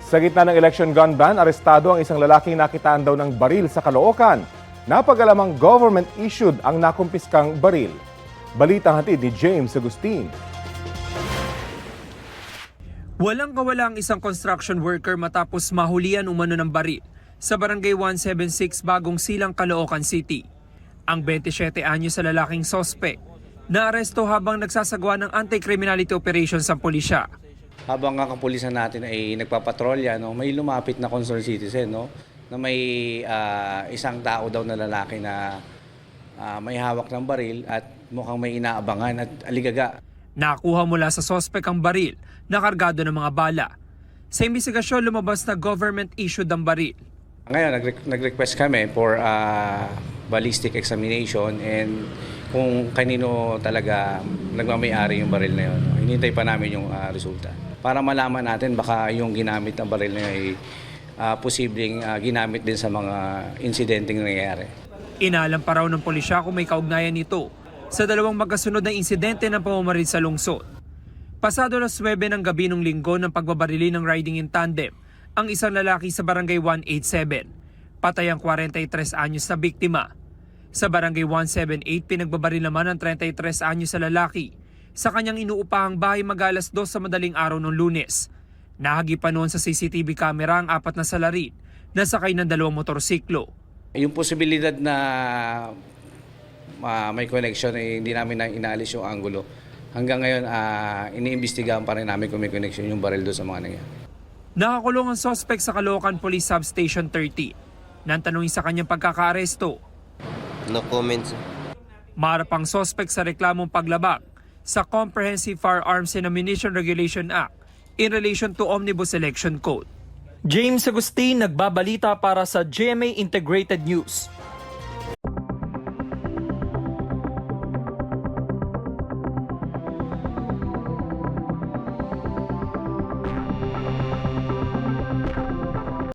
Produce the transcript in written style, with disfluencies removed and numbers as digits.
Sa gitna ng election gun ban, arestado ang isang lalaking nakitaan daw ng baril sa Caloocan. Napag-alamang government-issued ang nakumpiskang baril. Balitang hatid ni James Agustin. Walang kawala ang isang construction worker matapos mahulian umano ng baril sa Barangay 176 Bagong Silang, Caloocan City. Ang 27 anyos sa lalaking sospek naaresto habang nagsasagawa ng anti-criminality operations ang pulisya. Habang ang kapulisan natin ay nagpapatrolya, no, may lumapit na concerned citizen, no, na may isang tao daw na lalaki na may hawak ng baril at mukhang may inaabangan at aligaga. Nakuha mula sa sospek ang baril na kargado ng mga bala. Sa imbestigasyon, lumabas na government-issued ang baril. Ngayon, nag-request kami for ballistic examination and kung kanino talaga nagmamayari yung baril na yun. Hinintay pa namin yung resulta. Para malaman natin baka yung ginamit na baril na yun ay posibleng ginamit din sa mga insidenteng nangyayari. Inalam pa raw ng pulisya kung may kaugnayan nito sa dalawang magkasunod na insidente ng pamamaril sa lungsod. Pasado alas 9 ng gabi nung linggo ng pagbabarili ng riding in tandem ang isang lalaki sa Barangay 187. Patay ang 43 anyos na biktima. Sa Barangay 178, pinagbabaril naman ang 33 anyos na lalaki sa kanyang inuupahang bahay mag-alas 2 sa madaling araw ng Lunes. Nahagipan noon sa CCTV camera ang 4 na salarin na sakay ng 2 motorsiklo. Yung posibilidad na may connection ay hindi namin na inaalis yung angulo. Hanggang ngayon, iniimbestigahan pa rin namin kung may connection yung baril doon sa mga nangyayari. Nakakulong ang suspect sa Caloocan Police Substation 30. Nang tanungin sa kanyang pagkakaaresto, No comments. maharap ang suspect sa reklamong paglabag sa Comprehensive Firearms and Ammunition Regulation Act in relation to Omnibus Election Code. James Agustin, nagbabalita para sa GMA Integrated News.